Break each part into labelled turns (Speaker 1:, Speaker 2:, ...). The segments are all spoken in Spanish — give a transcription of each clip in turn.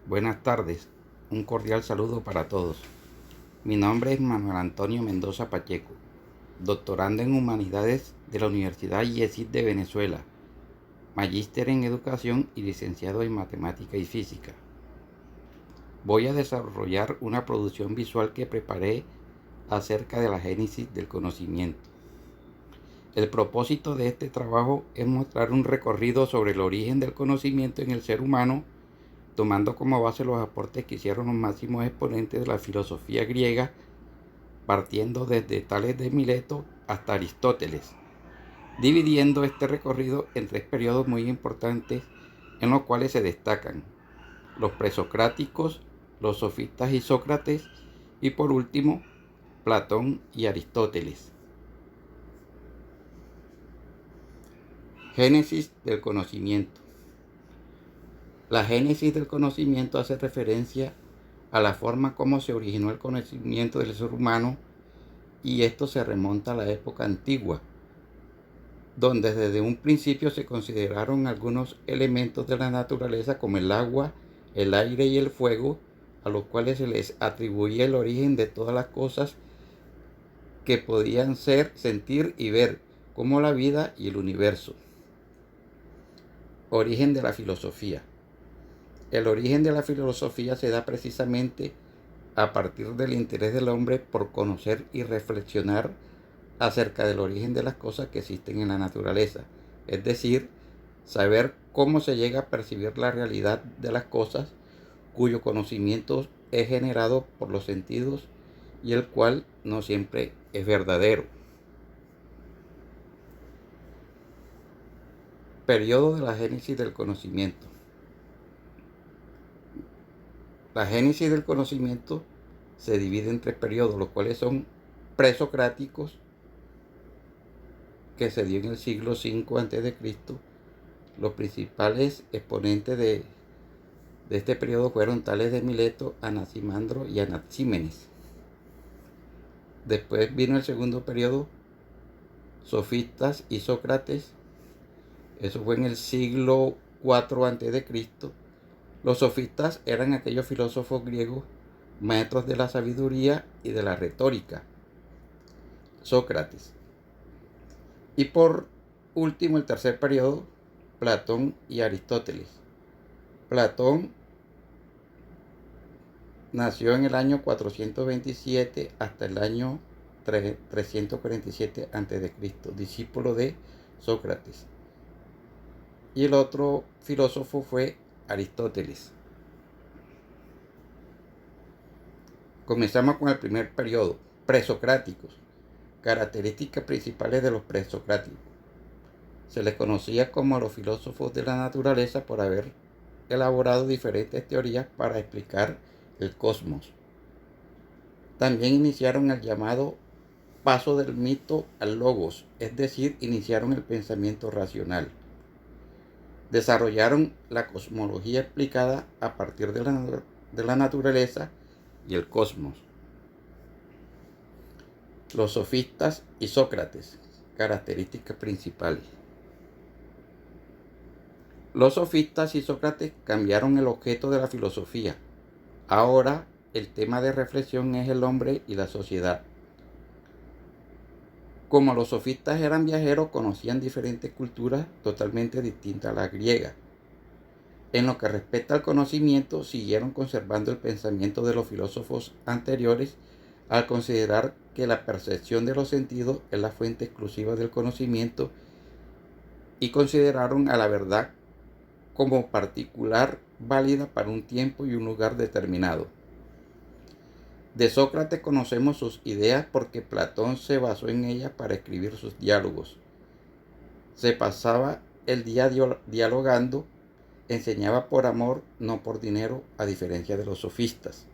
Speaker 1: Buenas tardes, un cordial saludo para todos. Mi nombre es Manuel Antonio Mendoza Pacheco, doctorando en Humanidades de la Universidad IESID de Venezuela, magíster en Educación y licenciado en Matemática y Física. Voy a desarrollar una producción visual que preparé acerca de la génesis del conocimiento. El propósito de este trabajo es mostrar un recorrido sobre el origen del conocimiento en el ser humano, tomando como base los aportes que hicieron los máximos exponentes de la filosofía griega, partiendo desde Tales de Mileto hasta Aristóteles, dividiendo este recorrido en tres periodos muy importantes en los cuales se destacan los presocráticos, los sofistas y Sócrates, y por último, Platón y Aristóteles. Génesis del conocimiento. La génesis del conocimiento hace referencia a la forma como se originó el conocimiento del ser humano, y esto se remonta a la época antigua, donde desde un principio se consideraron algunos elementos de la naturaleza como el agua, el aire y el fuego, a los cuales se les atribuía el origen de todas las cosas que podían ser, sentir y ver, como la vida y el universo. Origen de la filosofía. El origen de la filosofía se da precisamente a partir del interés del hombre por conocer y reflexionar acerca del origen de las cosas que existen en la naturaleza, es decir, saber cómo se llega a percibir la realidad de las cosas, cuyo conocimiento es generado por los sentidos y el cual no siempre es verdadero. Periodo de la génesis del conocimiento. La génesis del conocimiento se divide en tres periodos, los cuales son presocráticos, que se dio en el siglo V a.C. Los principales exponentes de este periodo fueron Tales de Mileto, Anaximandro y Anaxímenes. Después vino el segundo periodo, sofistas y Sócrates. Eso fue en el siglo IV a.C. Los sofistas eran aquellos filósofos griegos, maestros de la sabiduría y de la retórica. Sócrates. Y por último, el tercer periodo, Platón y Aristóteles. Platón nació en el año 427 hasta el año 347 a.C., discípulo de Sócrates. Y el otro filósofo fue Aristóteles. Comenzamos con el primer periodo, presocráticos. Características principales de los presocráticos. Se les conocía como los filósofos de la naturaleza por haber elaborado diferentes teorías para explicar el cosmos. También iniciaron el llamado paso del mito al logos, es decir, iniciaron el pensamiento racional. Desarrollaron la cosmología explicada a partir de la naturaleza y el cosmos. Los sofistas y Sócrates, características principales. Los sofistas y Sócrates cambiaron el objeto de la filosofía. Ahora el tema de reflexión es el hombre y la sociedad. Como los sofistas eran viajeros, conocían diferentes culturas totalmente distintas a la griega. En lo que respecta al conocimiento, siguieron conservando el pensamiento de los filósofos anteriores al considerar que la percepción de los sentidos es la fuente exclusiva del conocimiento, y consideraron a la verdad como particular, válida para un tiempo y un lugar determinado. De Sócrates conocemos sus ideas porque Platón se basó en ellas para escribir sus diálogos. Se pasaba el día dialogando, enseñaba por amor, no por dinero, a diferencia de los sofistas.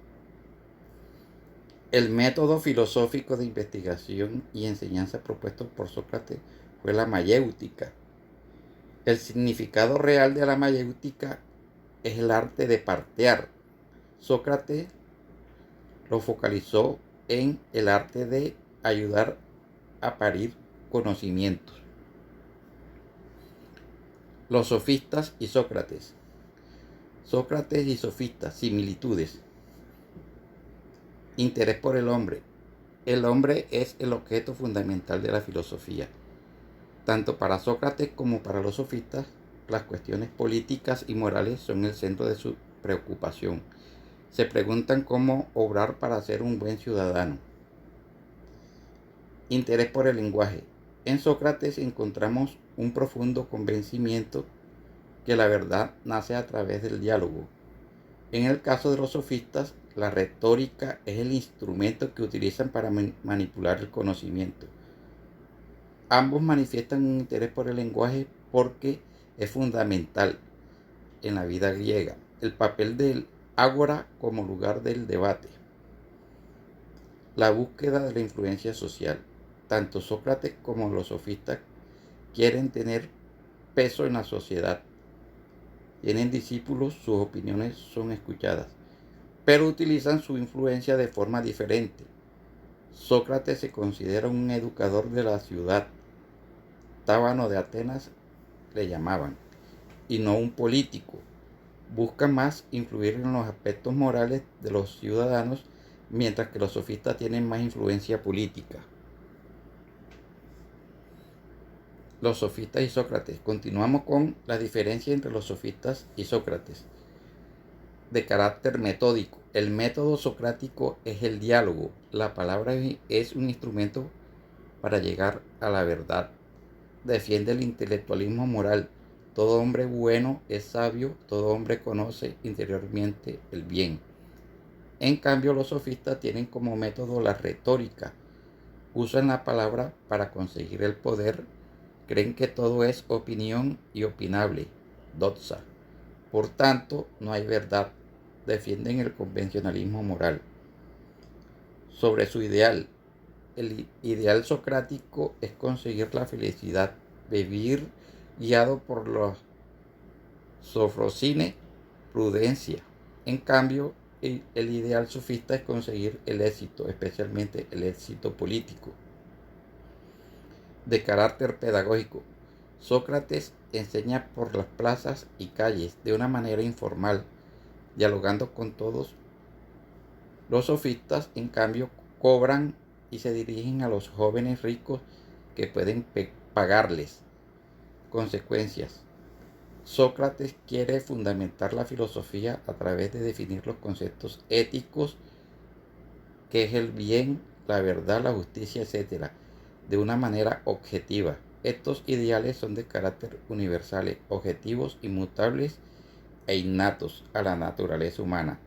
Speaker 1: El método filosófico de investigación y enseñanza propuesto por Sócrates fue la mayéutica. El significado real de la mayéutica es el arte de partear. Sócrates lo focalizó en el arte de ayudar a parir Sócrates y sofistas, similitudes. Interés por el hombre. El hombre es el objeto fundamental de la filosofía. Tanto para Sócrates como para los sofistas, las cuestiones políticas y morales son el centro de su preocupación. Se preguntan cómo obrar para ser un buen ciudadano. Interés por el lenguaje. En Sócrates encontramos un profundo convencimiento que la verdad nace a través del diálogo. En el caso de los sofistas, la retórica es el instrumento que utilizan para manipular el conocimiento. Ambos manifiestan un interés por el lenguaje porque es fundamental en la vida griega. El papel del ágora como lugar del debate. La búsqueda de la influencia social. Tanto Sócrates como los sofistas quieren tener peso en la sociedad. Tienen discípulos, sus opiniones son escuchadas, pero utilizan su influencia de forma diferente. Sócrates se considera un educador de la ciudad, Tábano de Atenas le llamaban, y no un político. Busca más influir en los aspectos morales de los ciudadanos, mientras que los sofistas tienen más influencia política. Los sofistas y Sócrates. Continuamos con la diferencia entre los sofistas y Sócrates. De carácter metódico. El método socrático es el diálogo. La palabra es un instrumento para llegar a la verdad. Defiende el intelectualismo moral. Todo hombre bueno es sabio, todo hombre conoce interiormente el bien. En cambio, los sofistas tienen como método la retórica. Usan la palabra para conseguir el poder. Creen que todo es opinión y opinable, doxa. Por tanto, no hay verdad. Defienden el convencionalismo moral. Sobre su ideal. El ideal socrático es conseguir la felicidad, vivir guiado por los sofrosine, prudencia. En cambio, el ideal sofista es conseguir el éxito, especialmente el éxito político. De carácter pedagógico. Sócrates enseña por las plazas y calles de una manera informal, dialogando con todos. Los sofistas, en cambio, cobran y se dirigen a los jóvenes ricos que pueden pagarles. Consecuencias. Sócrates quiere fundamentar la filosofía a través de definir los conceptos éticos, que es el bien, la verdad, la justicia, etc., de una manera objetiva. Estos ideales son de carácter universales, objetivos, inmutables e innatos a la naturaleza humana.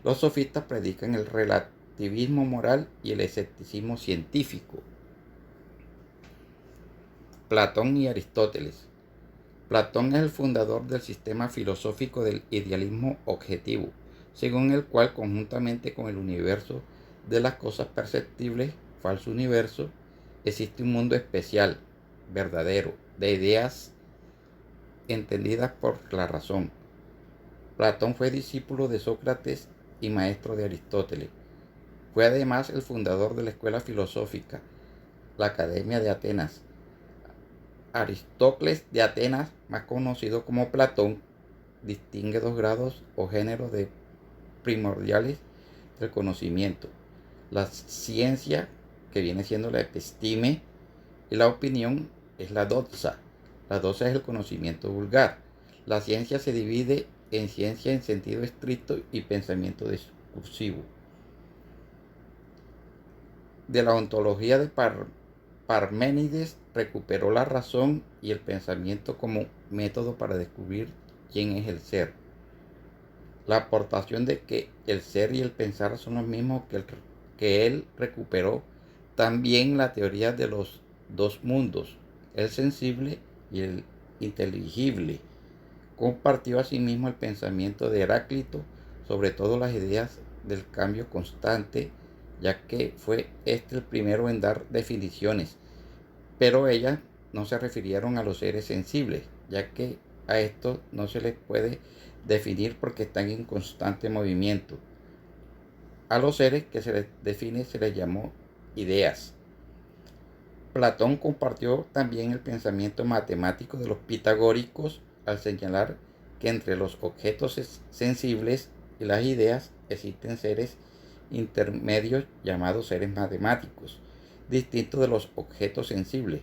Speaker 1: Los sofistas predican el relativismo moral y el escepticismo científico. Platón y Aristóteles. Platón es el fundador del sistema filosófico del idealismo objetivo, según el cual, conjuntamente con el universo de las cosas perceptibles, falso universo, existe un mundo especial, verdadero, de ideas entendidas por la razón. Platón fue discípulo de Sócrates y maestro de Aristóteles. Fue además el fundador de la escuela filosófica, la Academia de Atenas. Aristócles de Atenas, más conocido como Platón, distingue dos grados o géneros de primordiales del conocimiento: la ciencia, que viene siendo la episteme, y la opinión es la doxa. La doxa es el conocimiento vulgar. La ciencia se divide en ciencia en sentido estricto y pensamiento discursivo. De la ontología de Parménides recuperó la razón y el pensamiento como método para descubrir quién es el ser. La aportación de que el ser y el pensar son los mismos que él recuperó también la teoría de los dos mundos, el sensible y el inteligible. Compartió asimismo el pensamiento de Heráclito, sobre todo las ideas del cambio constante, ya que fue este el primero en dar definiciones, pero ellas no se refirieron a los seres sensibles, ya que a estos no se les puede definir porque están en constante movimiento. A los seres que se les define se les llamó ideas. Platón compartió también el pensamiento matemático de los pitagóricos al señalar que entre los objetos sensibles y las ideas existen seres intermedios llamados seres matemáticos, distintos de los objetos sensibles,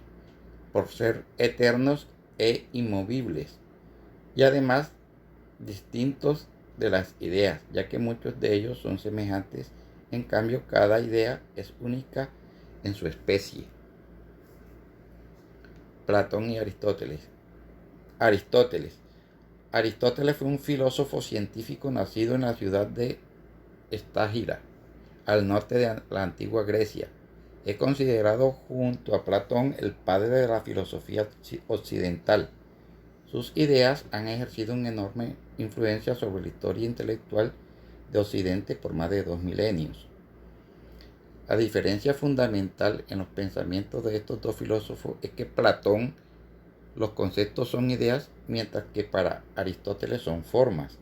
Speaker 1: por ser eternos e inmovibles, y además distintos de las ideas, ya que muchos de ellos son semejantes. En cambio, cada idea es única en su especie. Platón y Aristóteles. Aristóteles fue un filósofo científico nacido en la ciudad de Estágira, al norte de la antigua Grecia. Es considerado junto a Platón el padre de la filosofía occidental. Sus ideas han ejercido una enorme influencia sobre la historia intelectual de Occidente por más de 2 milenios. La diferencia fundamental en los pensamientos de estos dos filósofos es que Platón los conceptos son ideas, mientras que para Aristóteles son formas.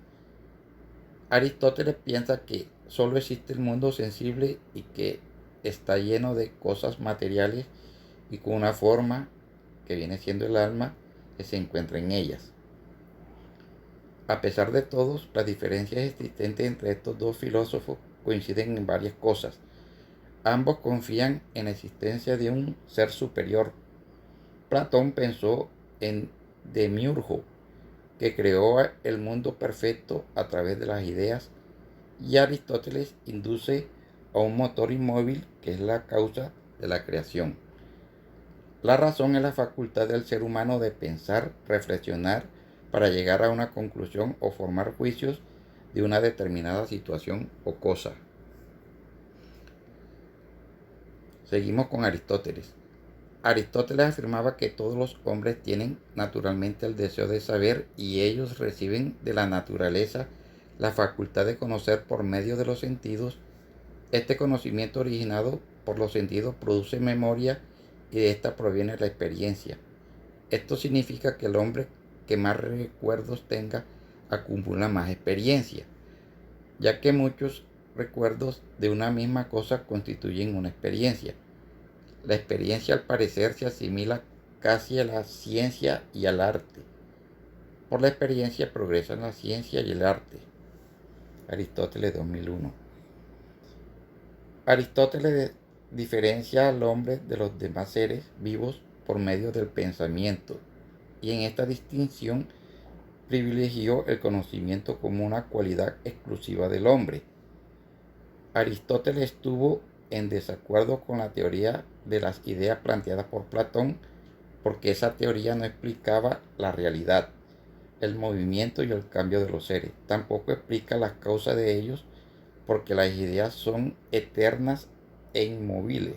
Speaker 1: Aristóteles piensa que solo existe el mundo sensible y que está lleno de cosas materiales y con una forma que viene siendo el alma que se encuentra en ellas. A pesar de todo, las diferencias existentes entre estos dos filósofos coinciden en varias cosas. Ambos confían en la existencia de un ser superior. Platón pensó en Demiurgo, que creó el mundo perfecto a través de las ideas, y Aristóteles induce a un motor inmóvil que es la causa de la creación. La razón es la facultad del ser humano de pensar, reflexionar para llegar a una conclusión o formar juicios de una determinada situación o cosa. Seguimos con Aristóteles. Aristóteles afirmaba que todos los hombres tienen naturalmente el deseo de saber y ellos reciben de la naturaleza la facultad de conocer por medio de los sentidos. Este conocimiento originado por los sentidos produce memoria y de esta proviene la experiencia. Esto significa que el hombre que más recuerdos tenga acumula más experiencia, ya que muchos recuerdos de una misma cosa constituyen una experiencia. La experiencia al parecer se asimila casi a la ciencia y al arte. Por la experiencia progresan la ciencia y el arte. Aristóteles 2001. Aristóteles diferencia al hombre de los demás seres vivos por medio del pensamiento, y en esta distinción privilegió el conocimiento como una cualidad exclusiva del hombre. Aristóteles estuvo en desacuerdo con la teoría de las ideas planteadas por Platón, porque esa teoría no explicaba la realidad, el movimiento y el cambio de los seres. Tampoco explica las causas de ellos, porque las ideas son eternas e inmóviles.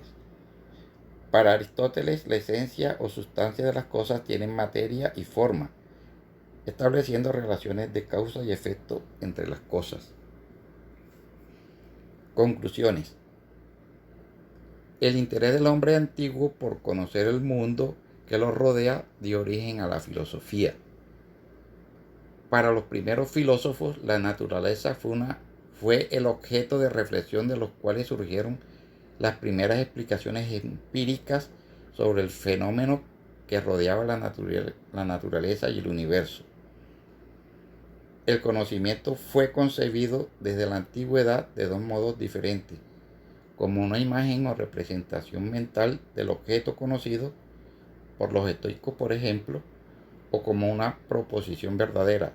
Speaker 1: Para Aristóteles, la esencia o sustancia de las cosas tienen materia y forma, estableciendo relaciones de causa y efecto entre las cosas. Conclusiones. El interés del hombre antiguo por conocer el mundo que lo rodea dio origen a la filosofía. Para los primeros filósofos, la naturaleza fue el objeto de reflexión de los cuales surgieron las primeras explicaciones empíricas sobre el fenómeno que rodeaba la naturaleza y el universo. El conocimiento fue concebido desde la antigüedad de dos modos diferentes: como una imagen o representación mental del objeto conocido, por los estoicos por ejemplo, o como una proposición verdadera,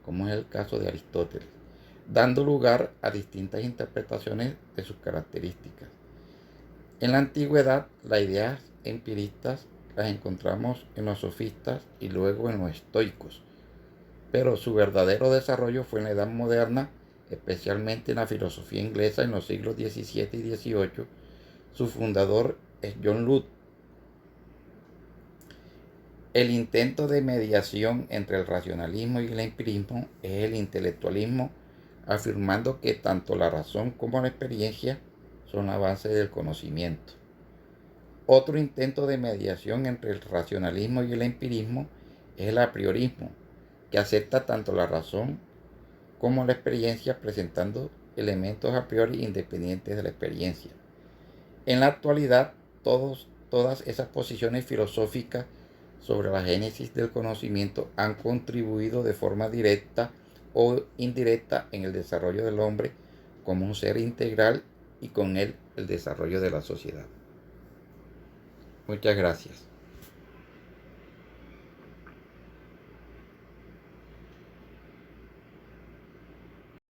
Speaker 1: como es el caso de Aristóteles, dando lugar a distintas interpretaciones de sus características. En la antigüedad, las ideas empiristas las encontramos en los sofistas y luego en los estoicos, pero su verdadero desarrollo fue en la Edad Moderna, especialmente en la filosofía inglesa en los siglos XVII y XVIII. Su fundador es John Locke. El intento de mediación entre el racionalismo y el empirismo es el intelectualismo, afirmando que tanto la razón como la experiencia son la base del conocimiento. Otro intento de mediación entre el racionalismo y el empirismo es el apriorismo, que acepta tanto la razón como la experiencia, presentando elementos a priori independientes de la experiencia. En la actualidad, todas esas posiciones filosóficas sobre la génesis del conocimiento han contribuido de forma directa o indirecta en el desarrollo del hombre como un ser integral y con él el desarrollo de la sociedad. Muchas gracias.